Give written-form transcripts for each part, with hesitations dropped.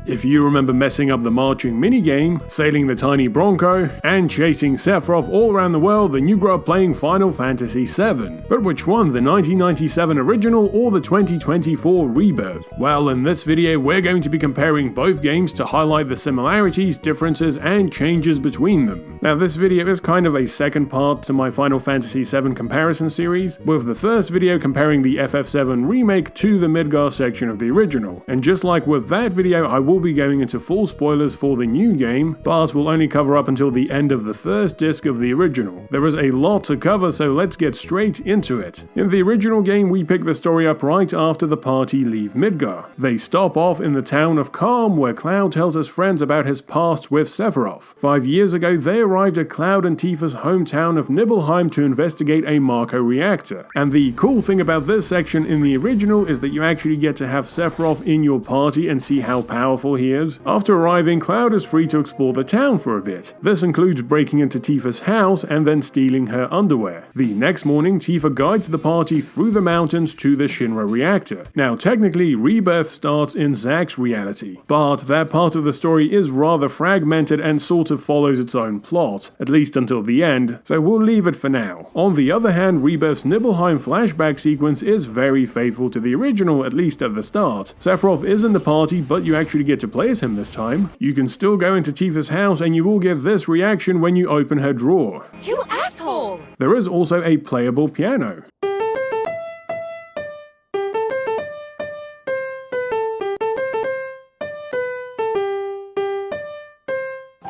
If you remember messing up the marching minigame, sailing the tiny Bronco, and chasing Sephiroth all around the world, then you grew up playing Final Fantasy VII. But which one, the 1997 original or the 2024 Rebirth? Well, in this video we're going to be comparing both games to highlight the similarities, differences, and changes between them. Now this video is kind of a second part to my Final Fantasy VII comparison series, with the first video comparing the FF7 remake to the Midgar section of the original. And just like with that video, I will be going into full spoilers for the new game, but will only cover up until the end of the first disc of the original. There is a lot to cover, so let's get straight into it. In the original game, we pick the story up right after the party leave Midgar. They stop off in the town of Calm, where Cloud tells his friends about his past with Sephiroth. 5 years ago, they arrived at Cloud and Tifa's hometown of Nibelheim to investigate a Marco reactor. And the cool thing about this section in the original is that you actually get to have Sephiroth in your party and see how powerful he is. After arriving, Cloud is free to explore the town for a bit. This includes breaking into Tifa's house and then stealing her underwear. The next morning, Tifa guides the party through the mountains to the Shinra reactor. Now technically, Rebirth starts in Zack's reality, but that part of the story is rather fragmented and sort of follows its own plot, at least until the end, so we'll leave it for now. On the other hand, Rebirth's Nibelheim flashback sequence is very faithful to the original, at least at the start. Sephiroth is in the party, but you actually get to play as him this time. You can still go into Tifa's house and you will get this reaction when you open her drawer. You asshole! There is also a playable piano.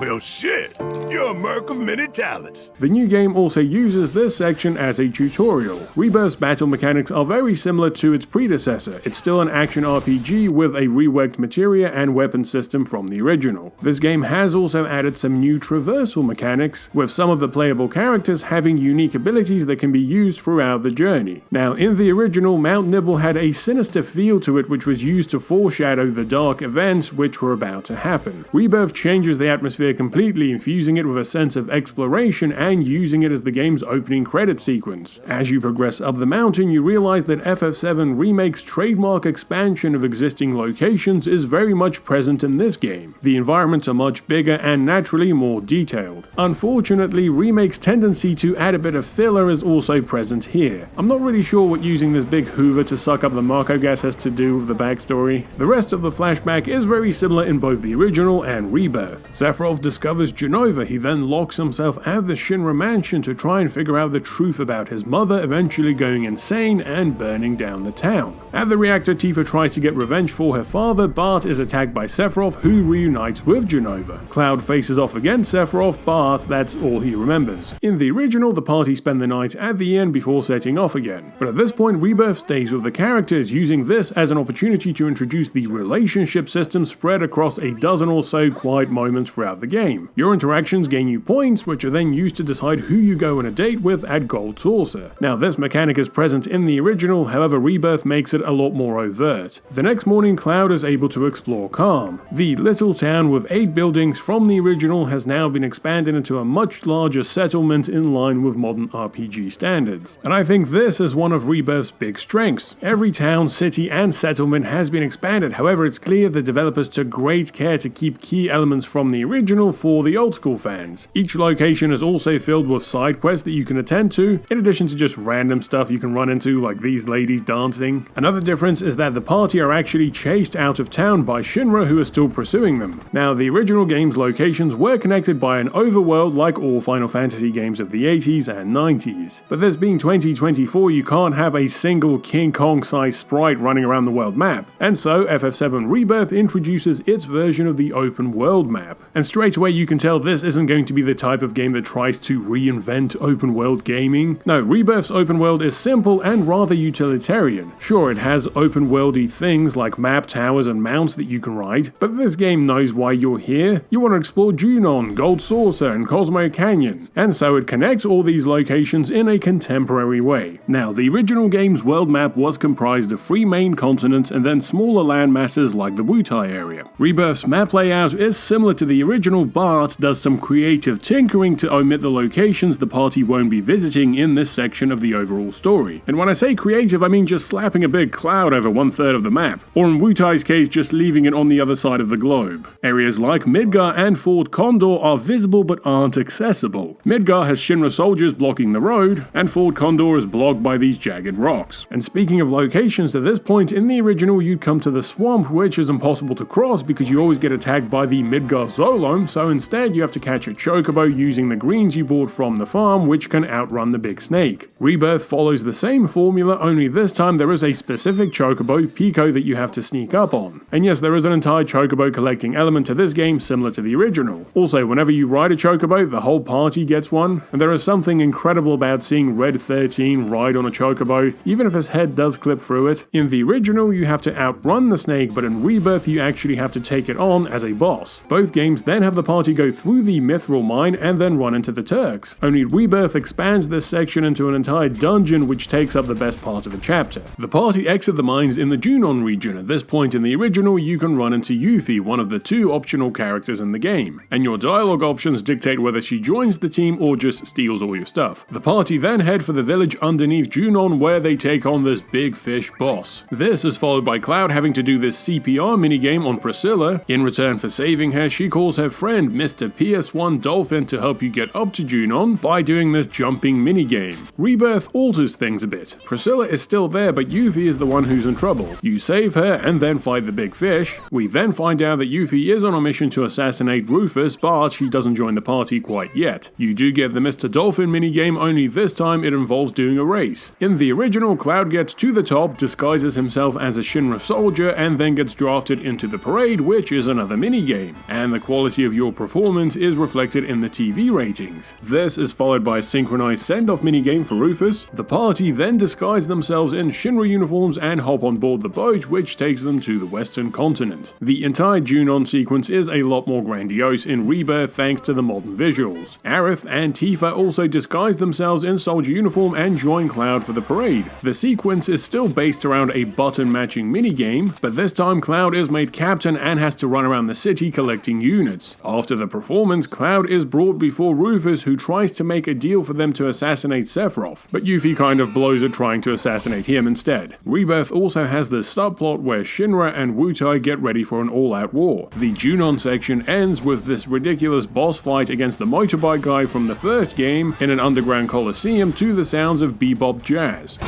Well shit, you're a merc of many talents. The new game also uses this section as a tutorial. Rebirth's battle mechanics are very similar to its predecessor. It's still an action RPG with a reworked materia and weapon system from the original. This game has also added some new traversal mechanics, with some of the playable characters having unique abilities that can be used throughout the journey. Now in the original, Mount Nibel had a sinister feel to it which was used to foreshadow the dark events which were about to happen. Rebirth changes the atmosphere completely, infusing it with a sense of exploration and using it as the game's opening credit sequence. As you progress up the mountain, you realize that FF7 Remake's trademark expansion of existing locations is very much present in this game. The environments are much bigger and naturally more detailed. Unfortunately, Remake's tendency to add a bit of filler is also present here. I'm not really sure what using this big hoover to suck up the Marco gas has to do with the backstory. The rest of the flashback is very similar in both the original and Rebirth. Sephiroth discovers Jenova. He then locks himself at the Shinra mansion to try and figure out the truth about his mother, eventually going insane and burning down the town. At the reactor, Tifa tries to get revenge for her father, but is attacked by Sephiroth, who reunites with Jenova. Cloud faces off against Sephiroth, but that's all he remembers. In the original, the party spend the night at the inn before setting off again. But at this point, Rebirth stays with the characters, using this as an opportunity to introduce the relationship system spread across a dozen or so quiet moments throughout the game. Your interactions gain you points, which are then used to decide who you go on a date with at Gold Saucer. Now this mechanic is present in the original, however Rebirth makes it a lot more overt. The next morning, Cloud is able to explore Calm. The little town with 8 buildings from the original has now been expanded into a much larger settlement in line with modern RPG standards. And I think this is one of Rebirth's big strengths. Every town, city, and settlement has been expanded, however it's clear the developers took great care to keep key elements from the original for the old school fans. Each location is also filled with side quests that you can attend to, in addition to just random stuff you can run into, like these ladies dancing. Another difference is that the party are actually chased out of town by Shinra, who are still pursuing them. Now the original game's locations were connected by an overworld like all Final Fantasy games of the 80s and 90s. But this being 2024, you can't have a single King Kong sized sprite running around the world map, and so FF7 Rebirth introduces its version of the open world map. And straight away you can tell this isn't going to be the type of game that tries to reinvent open world gaming. No, Rebirth's open world is simple and rather utilitarian. Sure, it has open worldy things like map towers and mounts that you can ride, but this game knows why you're here. You want to explore Junon, Gold Saucer, and Cosmo Canyon, and so it connects all these locations in a contemporary way. Now, the original game's world map was comprised of 3 main continents and then smaller land masses like the Wutai area. Rebirth's map layout is similar to the original, original, Bart does some creative tinkering to omit the locations the party won't be visiting in this section of the overall story. And when I say creative, I mean just slapping a big cloud over 1/3 of the map, or in Wutai's case just leaving it on the other side of the globe. Areas like Midgar and Fort Condor are visible but aren't accessible. Midgar has Shinra soldiers blocking the road, and Fort Condor is blocked by these jagged rocks. And speaking of locations, at this point in the original you'd come to the swamp, which is impossible to cross because you always get attacked by the Midgar Zolom, so instead you have to catch a Chocobo using the greens you bought from the farm, which can outrun the big snake. Rebirth follows the same formula, only this time there is a specific Chocobo, Pico, that you have to sneak up on. And yes, there is an entire Chocobo collecting element to this game similar to the original. Also, whenever you ride a Chocobo, the whole party gets one, and there is something incredible about seeing Red 13 ride on a Chocobo, even if his head does clip through it. In the original, you have to outrun the snake, but in Rebirth, you actually have to take it on as a boss. Both games then have the party go through the Mithril mine and then run into the Turks. Only Rebirth expands this section into an entire dungeon, which takes up the best part of a chapter. The party exit the mines in the Junon region. At this point in the original, you can run into Yuffie, one of the 2 optional characters in the game, and your dialogue options dictate whether she joins the team or just steals all your stuff. The party then head for the village underneath Junon, where they take on this big fish boss. This is followed by Cloud having to do this CPR minigame on Priscilla. In return for saving her, she calls her friend Mr. PS1 Dolphin to help you get up to Junon by doing this jumping minigame. Rebirth alters things a bit. Priscilla is still there, but Yuffie is the one who's in trouble. You save her and then fight the big fish. We then find out that Yuffie is on a mission to assassinate Rufus, but she doesn't join the party quite yet. You do get the Mr. Dolphin minigame, only this time it involves doing a race. In the original, Cloud gets to the top, disguises himself as a Shinra soldier, and then gets drafted into the parade, which is another minigame. And the quality of your performance is reflected in the TV ratings. This is followed by a synchronized send-off minigame for Rufus. The party then disguise themselves in Shinra uniforms and hop on board the boat, which takes them to the western continent. The entire Junon sequence is a lot more grandiose in Rebirth thanks to the modern visuals. Aerith and Tifa also disguise themselves in soldier uniform and join Cloud for the parade. The sequence is still based around a button matching minigame, but this time Cloud is made captain and has to run around the city collecting units. After the performance, Cloud is brought before Rufus, who tries to make a deal for them to assassinate Sephiroth, but Yuffie kind of blows it trying to assassinate him instead. Rebirth also has this subplot where Shinra and Wutai get ready for an all-out war. The Junon section ends with this ridiculous boss fight against the motorbike guy from the first game in an underground coliseum to the sounds of bebop jazz.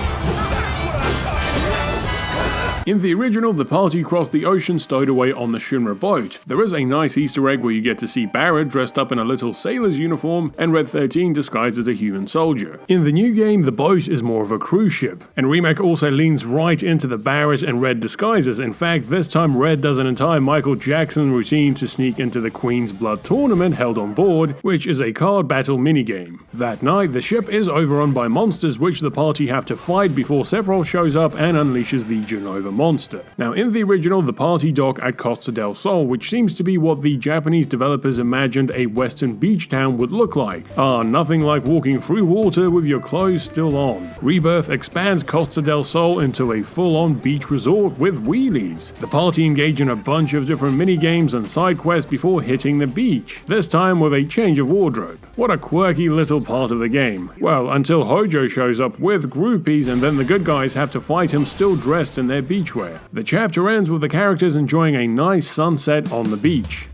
In the original, the party crossed the ocean stowed away on the Shinra boat. There is a nice Easter egg where you get to see Barrett dressed up in a little sailor's uniform and Red 13 disguised as a human soldier. In the new game, the boat is more of a cruise ship, and Remake also leans right into the Barrett and Red disguises. In fact, this time Red does an entire Michael Jackson routine to sneak into the Queen's Blood tournament held on board, which is a card battle minigame. That night, the ship is overrun by monsters which the party have to fight before Sephiroth shows up and unleashes the Genova monster. Now, in the original, the party dock at Costa del Sol, which seems to be what the Japanese developers imagined a western beach town would look like. Nothing like walking through water with your clothes still on. Rebirth expands Costa del Sol into a full-on beach resort with wheelies. The party engage in a bunch of different mini-games and side quests before hitting the beach, this time with a change of wardrobe. What a quirky little part of the game. Well, until Hojo shows up with groupies and then the good guys have to fight him still dressed in their beachwear. The chapter ends with the characters enjoying a nice sunset on the beach.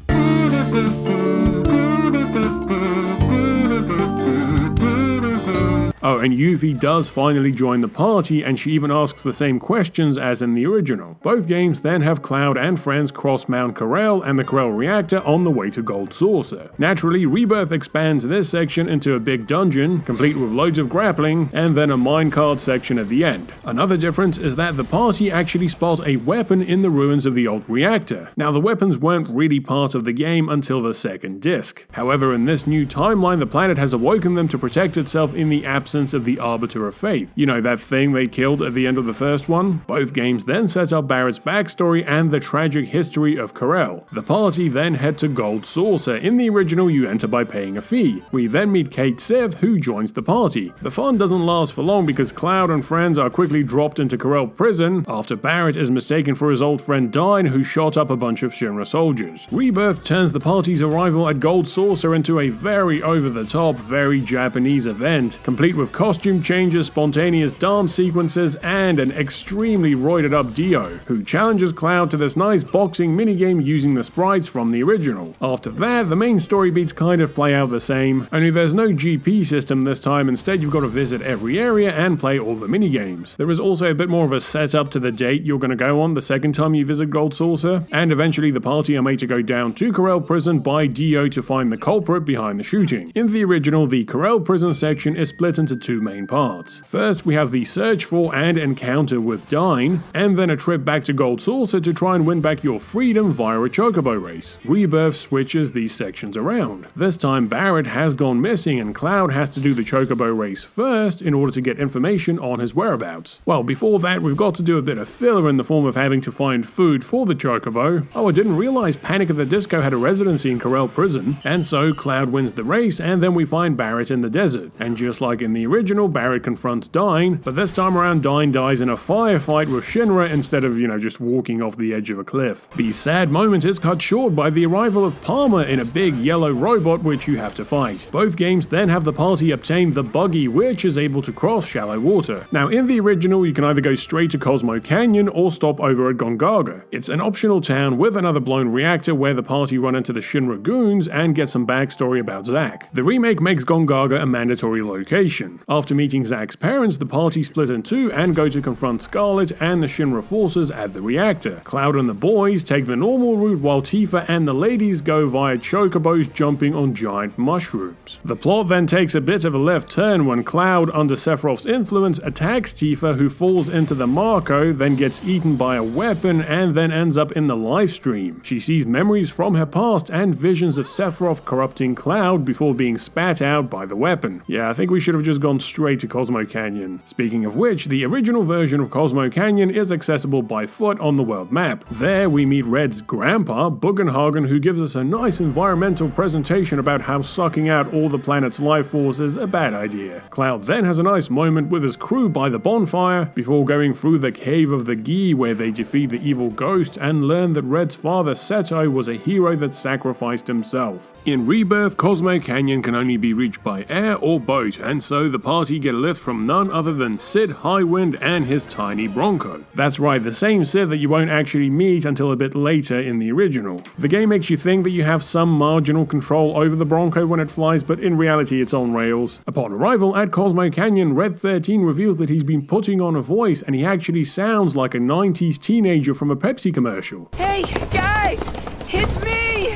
Oh, and Yuffie does finally join the party, and she even asks the same questions as in the original. Both games then have Cloud and friends cross Mount Corel and the Corel reactor on the way to Gold Saucer. Naturally, Rebirth expands this section into a big dungeon, complete with loads of grappling, and then a minecart section at the end. Another difference is that the party actually spot a weapon in the ruins of the old reactor. Now, the weapons weren't really part of the game until the second disc. However, in this new timeline, the planet has awoken them to protect itself in the absence absence of the Arbiter of Faith. You know, that thing they killed at the end of the first one? Both games then set up Barrett's backstory and the tragic history of Corel. The party then head to Gold Saucer. In the original, you enter by paying a fee. We then meet Kate Sith, who joins the party. The fun doesn't last for long because Cloud and friends are quickly dropped into Corel prison after Barrett is mistaken for his old friend Dyne, who shot up a bunch of Shinra soldiers. Rebirth turns the party's arrival at Gold Saucer into a very over-the-top, very Japanese event, complete with costume changes, spontaneous dance sequences, and an extremely roided-up Dio, who challenges Cloud to this nice boxing minigame using the sprites from the original. After that, the main story beats kind of play out the same, only there's no GP system this time. Instead, you've got to visit every area and play all the minigames. There is also a bit more of a setup to the date you're going to go on the second time you visit Gold Saucer, and eventually the party are made to go down to Corel Prison by Dio to find the culprit behind the shooting. In the original, the Corel Prison section is split into two main parts. First, we have the search for and encounter with Dyne, and then a trip back to Gold Saucer to try and win back your freedom via a Chocobo race. Rebirth switches these sections around. This time, Barrett has gone missing and Cloud has to do the Chocobo race first in order to get information on his whereabouts. Well, before that, we've got to do a bit of filler in the form of having to find food for the Chocobo. Oh, I didn't realize Panic at the Disco had a residency in Corel Prison, and so Cloud wins the race, and then we find Barrett in the desert. And just like in the original, Barrett confronts Dyne, but this time around Dyne dies in a firefight with Shinra instead of, just walking off the edge of a cliff. The sad moment is cut short by the arrival of Palmer in a big yellow robot which you have to fight. Both games then have the party obtain the buggy, which is able to cross shallow water. Now, in the original, you can either go straight to Cosmo Canyon or stop over at Gongaga. It's an optional town with another blown reactor where the party run into the Shinra goons and get some backstory about Zack. The remake makes Gongaga a mandatory location. After meeting Zack's parents, the party split in two and go to confront Scarlet and the Shinra forces at the reactor. Cloud and the boys take the normal route while Tifa and the ladies go via chocobos jumping on giant mushrooms. The plot then takes a bit of a left turn when Cloud, under Sephiroth's influence, attacks Tifa, who falls into the Marco, then gets eaten by a weapon, and then ends up in the live stream. She sees memories from her past and visions of Sephiroth corrupting Cloud before being spat out by the weapon. Yeah, I think we should have just gone straight to Cosmo Canyon. Speaking of which, the original version of Cosmo Canyon is accessible by foot on the world map. There we meet Red's grandpa, Bugenhagen, who gives us a nice environmental presentation about how sucking out all the planet's life force is a bad idea. Cloud then has a nice moment with his crew by the bonfire before going through the Cave of the Gi, where they defeat the evil ghost and learn that Red's father Seto was a hero that sacrificed himself. In Rebirth, Cosmo Canyon can only be reached by air or boat, and so the party get a lift from none other than Sid Highwind and his tiny Bronco. That's right, the same Sid that you won't actually meet until a bit later in the original. The game makes you think that you have some marginal control over the Bronco when it flies, but in reality it's on rails. Upon arrival at Cosmo Canyon, Red 13 reveals that he's been putting on a voice and he actually sounds like a 90s teenager from a Pepsi commercial. Hey, guys! It's me!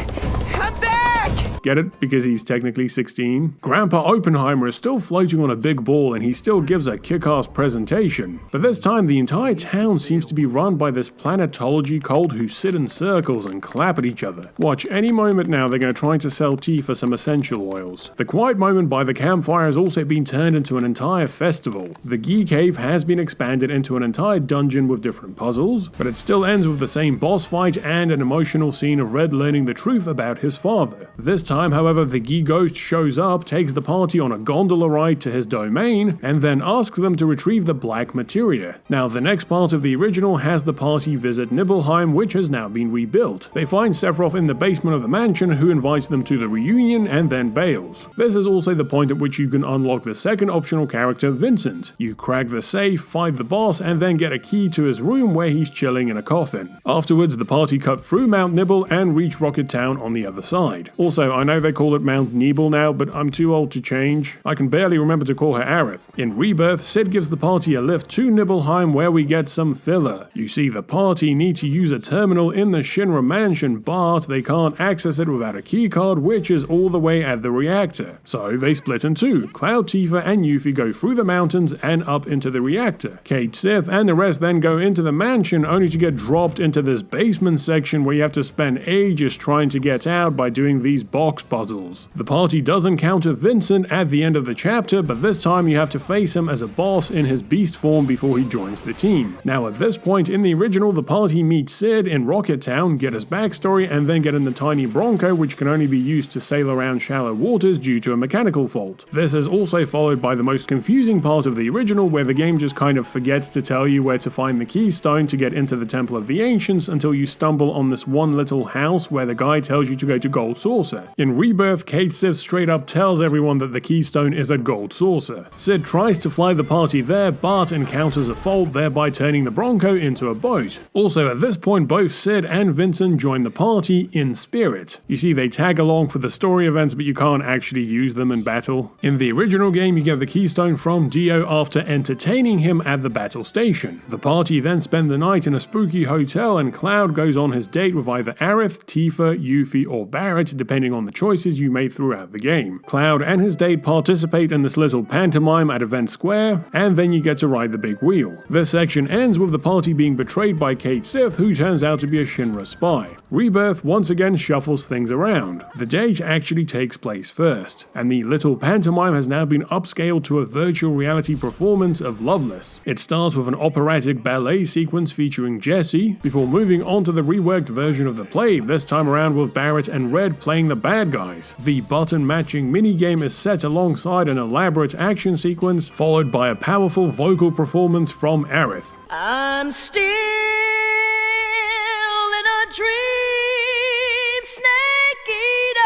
I'm back! Get it? Because he's technically 16. Grandpa Oppenheimer is still floating on a big ball and he still gives a kick-ass presentation. But this time the entire town seems to be run by this planetology cult who sit in circles and clap at each other. Watch, any moment now they're going to try to sell Tifa some essential oils. The quiet moment by the campfire has also been turned into an entire festival. The Gi Cave has been expanded into an entire dungeon with different puzzles, but it still ends with the same boss fight and an emotional scene of Red learning the truth about his father. This time, however, the Gi Ghost shows up, takes the party on a gondola ride to his domain, and then asks them to retrieve the black materia. Now, the next part of the original has the party visit Nibelheim, which has now been rebuilt. They find Sephiroth in the basement of the mansion, who invites them to the reunion and then bails. This is also the point at which you can unlock the second optional character, Vincent. You crack the safe, fight the boss, and then get a key to his room where he's chilling in a coffin. Afterwards, the party cut through Mount Nibel and reach Rocket Town on the other side. Also, I know they call it Mount Nibel now, but I'm too old to change. I can barely remember to call her Aerith. In Rebirth, Sid gives the party a lift to Nibelheim where we get some filler. You see, the party need to use a terminal in the Shinra mansion, but they can't access it without a keycard, which is all the way at the reactor. So they split in two. Cloud, Tifa, and Yuffie go through the mountains and up into the reactor. Kate Sith and the rest then go into the mansion, only to get dropped into this basement section where you have to spend ages trying to get out by doing these boss box puzzles. The party does encounter Vincent at the end of the chapter, but this time you have to face him as a boss in his beast form before he joins the team. Now at this point in the original, the party meets Sid in Rocket Town, get his backstory, and then get in the tiny Bronco, which can only be used to sail around shallow waters due to a mechanical fault. This is also followed by the most confusing part of the original, where the game just kind of forgets to tell you where to find the keystone to get into the Temple of the Ancients until you stumble on this one little house where the guy tells you to go to Gold Saucer. In Rebirth, Cait Sith straight up tells everyone that the keystone is a Gold Saucer. Sid tries to fly the party there, but encounters a fault, thereby turning the Bronco into a boat. Also at this point, both Sid and Vincent join the party in spirit. You see, they tag along for the story events, but you can't actually use them in battle. In the original game, you get the keystone from Dio after entertaining him at the battle station. The party then spend the night in a spooky hotel, and Cloud goes on his date with either Aerith, Tifa, Yuffie, or Barrett, depending on the choices you made throughout the game. Cloud and his date participate in this little pantomime at Event Square, and then you get to ride the big wheel. This section ends with the party being betrayed by Cait Sith, who turns out to be a Shinra spy. Rebirth once again shuffles things around. The date actually takes place first, and the little pantomime has now been upscaled to a virtual reality performance of Loveless. It starts with an operatic ballet sequence featuring Jessie, before moving on to the reworked version of the play, this time around with Barrett and Red playing the bad guys. The button matching minigame is set alongside an elaborate action sequence, followed by a powerful vocal performance from Aerith. I'm still in a dream, snake eater.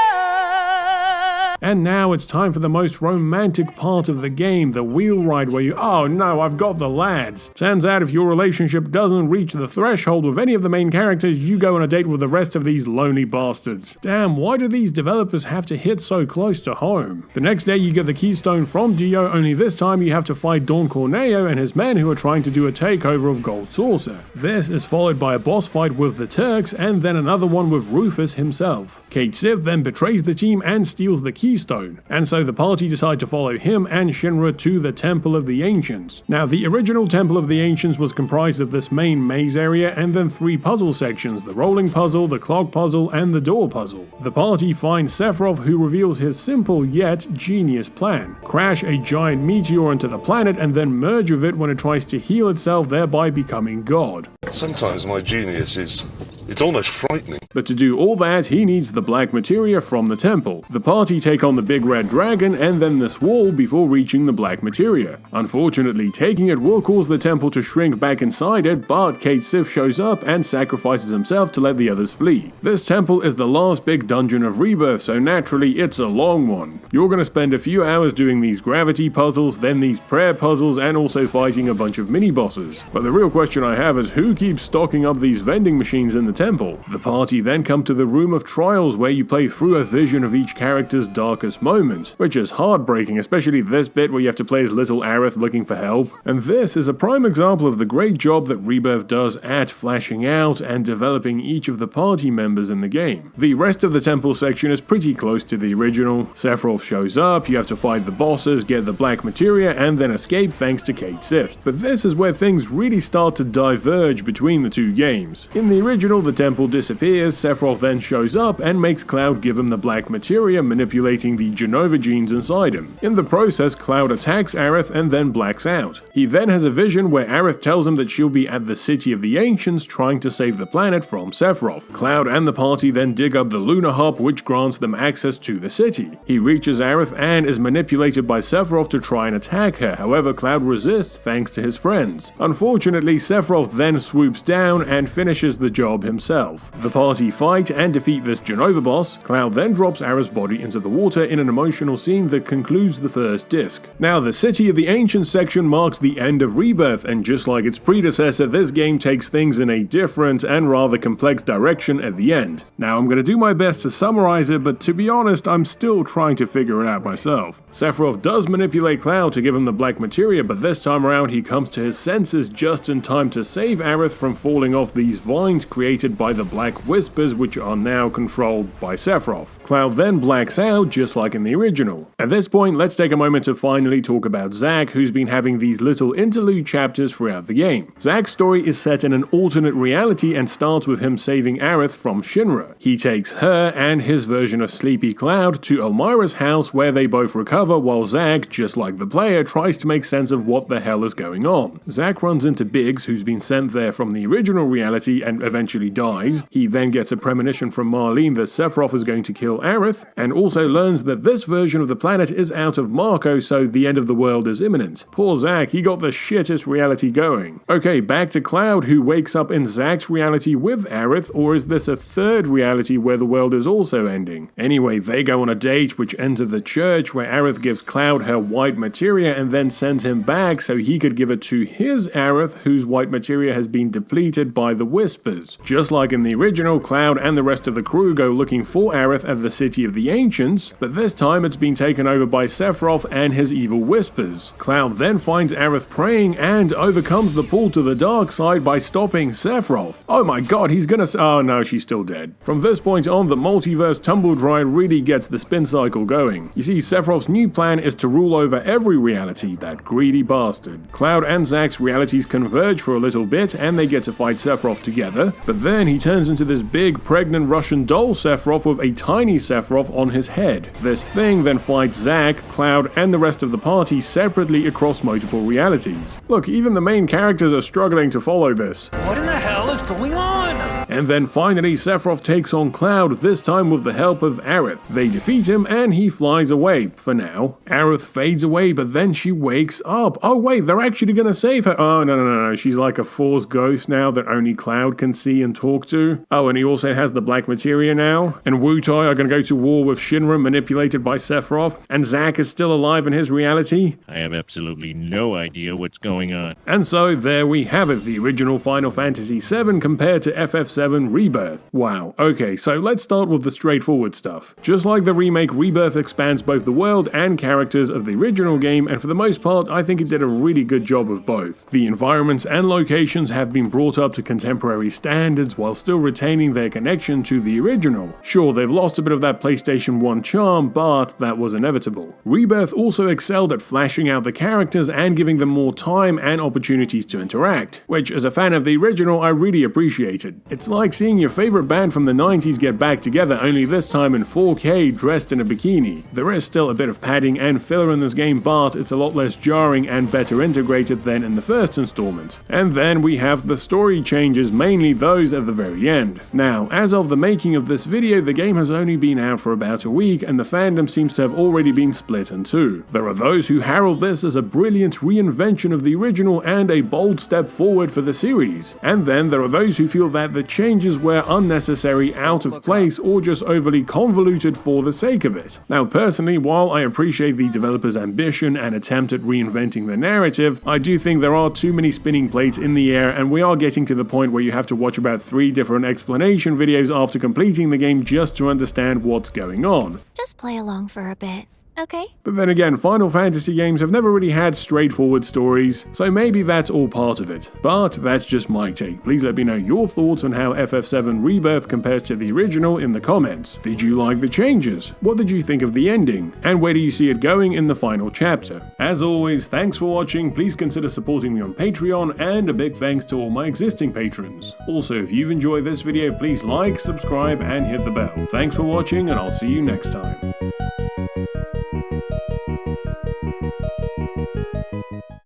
And now it's time for the most romantic part of the game, the wheel ride where you, oh no, I've got the lads. Turns out if your relationship doesn't reach the threshold with any of the main characters, you go on a date with the rest of these lonely bastards. Damn, why do these developers have to hit so close to home? The next day you get the keystone from Dio, only this time you have to fight Don Corneo and his men who are trying to do a takeover of Gold Saucer. This is followed by a boss fight with the Turks, and then another one with Rufus himself. Cait Sith then betrays the team and steals the keystone, and so the party decide to follow him and Shinra to the Temple of the Ancients. Now, the original Temple of the Ancients was comprised of this main maze area and then 3 puzzle sections, the rolling puzzle, the clock puzzle, and the door puzzle. The party finds Sephiroth, who reveals his simple yet genius plan: crash a giant meteor into the planet and then merge with it when it tries to heal itself, thereby becoming God. Sometimes my genius it's almost frightening. But to do all that, he needs the black materia from the temple. The party take on the big red dragon and then this wall before reaching the black materia. Unfortunately, taking it will cause the temple to shrink back inside it, but Cait Sith shows up and sacrifices himself to let the others flee. This temple is the last big dungeon of Rebirth, so naturally it's a long one. You're gonna spend a few hours doing these gravity puzzles, then these prayer puzzles, and also fighting a bunch of mini-bosses. But the real question I have is who keeps stocking up these vending machines in the temple? The party then come to the Room of Trials, where you play through a vision of each character's darkest moment, which is heartbreaking, especially this bit where you have to play as little Aerith looking for help. And this is a prime example of the great job that Rebirth does at fleshing out and developing each of the party members in the game. The rest of the temple section is pretty close to the original. Sephiroth shows up, you have to fight the bosses, get the black materia, and then escape thanks to Cait Sith. But this is where things really start to diverge between the two games. In the original, the temple disappears, Sephiroth then shows up and makes Cloud give him the black materia, manipulating the Genova genes inside him. In the process, Cloud attacks Aerith and then blacks out. He then has a vision where Aerith tells him that she'll be at the City of the Ancients trying to save the planet from Sephiroth. Cloud and the party then dig up the Lunar Hub, which grants them access to the city. He reaches Aerith and is manipulated by Sephiroth to try and attack her, however Cloud resists thanks to his friends. Unfortunately, Sephiroth then swoops down and finishes the job himself. The party fight and defeat this Genova boss. Cloud then drops Aerith's body into the water in an emotional scene that concludes the first disc. Now, the City of the Ancients section marks the end of Rebirth, and just like its predecessor, this game takes things in a different and rather complex direction at the end. Now, I'm going to do my best to summarize it, but to be honest, I'm still trying to figure it out myself. Sephiroth does manipulate Cloud to give him the black materia, but this time around he comes to his senses just in time to save Aerith from falling off these vines created by the Black Wisp Whispers, which are now controlled by Sephiroth. Cloud then blacks out, just like in the original. At this point, let's take a moment to finally talk about Zack, who's been having these little interlude chapters throughout the game. Zack's story is set in an alternate reality and starts with him saving Aerith from Shinra. He takes her and his version of Sleepy Cloud to Elmira's house, where they both recover while Zack, just like the player, tries to make sense of what the hell is going on. Zack runs into Biggs, who's been sent there from the original reality and eventually dies. He then gets a premonition from Marlene that Sephiroth is going to kill Aerith, and also learns that this version of the planet is out of Marco, so the end of the world is imminent. Poor Zack, he got the shittest reality going. Okay, back to Cloud, who wakes up in Zack's reality with Aerith, or is this a third reality where the world is also ending? Anyway, they go on a date which ends at the church, where Aerith gives Cloud her white materia and then sends him back so he could give it to his Aerith, whose white materia has been depleted by the Whispers. Just like in the original, Cloud and the rest of the crew go looking for Aerith at the City of the Ancients, but this time it's been taken over by Sephiroth and his evil Whispers. Cloud then finds Aerith praying and overcomes the pull to the dark side by stopping Sephiroth. Oh my god, he's gonna oh no, she's still dead. From this point on, the multiverse tumble dry really gets the spin cycle going. You see, Sephiroth's new plan is to rule over every reality, that greedy bastard. Cloud and Zack's realities converge for a little bit and they get to fight Sephiroth together, but then he turns into this big pregnant Russian doll Sephiroth with a tiny Sephiroth on his head. This thing then fights Zack, Cloud, and the rest of the party separately across multiple realities. Look, even the main characters are struggling to follow this. What in the hell is going on? And then finally Sephiroth takes on Cloud, this time with the help of Aerith. They defeat him and he flies away, for now. Aerith fades away, but then she wakes up. Oh wait, they're actually gonna save her. Oh no, she's like a Force ghost now that only Cloud can see and talk to. Oh, and he also has the black materia now. And Wutai are gonna go to war with Shinra, manipulated by Sephiroth. And Zack is still alive in his reality. I have absolutely no idea what's going on. And so there we have it, the original Final Fantasy VII compared to FF7 Rebirth. Wow, okay, so let's start with the straightforward stuff. Just like the remake, Rebirth expands both the world and characters of the original game, and for the most part, I think it did a really good job of both. The environments and locations have been brought up to contemporary standards while still retaining their connection to the original. Sure, they've lost a bit of that PlayStation 1 charm, but that was inevitable. Rebirth also excelled at flashing out the characters and giving them more time and opportunities to interact, which as a fan of the original I really appreciated. It's like seeing your favorite band from the 90s get back together, only this time in 4K dressed in a bikini. There is still a bit of padding and filler in this game, but it's a lot less jarring and better integrated than in the first installment. And then we have the story changes, mainly those at the very end. Now, as of the making of this video, the game has only been out for about a week and the fandom seems to have already been split in two. There are those who herald this as a brilliant reinvention of the original and a bold step forward for the series. And then there are those who feel that the changes were unnecessary, out of place, or just overly convoluted for the sake of it. Now personally, while I appreciate the developer's ambition and attempt at reinventing the narrative, I do think there are too many spinning plates in the air and we are getting to the point where you have to watch about 3 different explanation videos after completing the game just to understand what's going on. Just play along for a bit, okay? But then again, Final Fantasy games have never really had straightforward stories, so maybe that's all part of it. But that's just my take. Please let me know your thoughts on how FF7 Rebirth compares to the original in the comments. Did you like the changes? What did you think of the ending? And where do you see it going in the final chapter? As always, thanks for watching, please consider supporting me on Patreon, and a big thanks to all my existing patrons. Also, if you've enjoyed this video, please like, subscribe, and hit the bell. Thanks for watching, and I'll see you next time.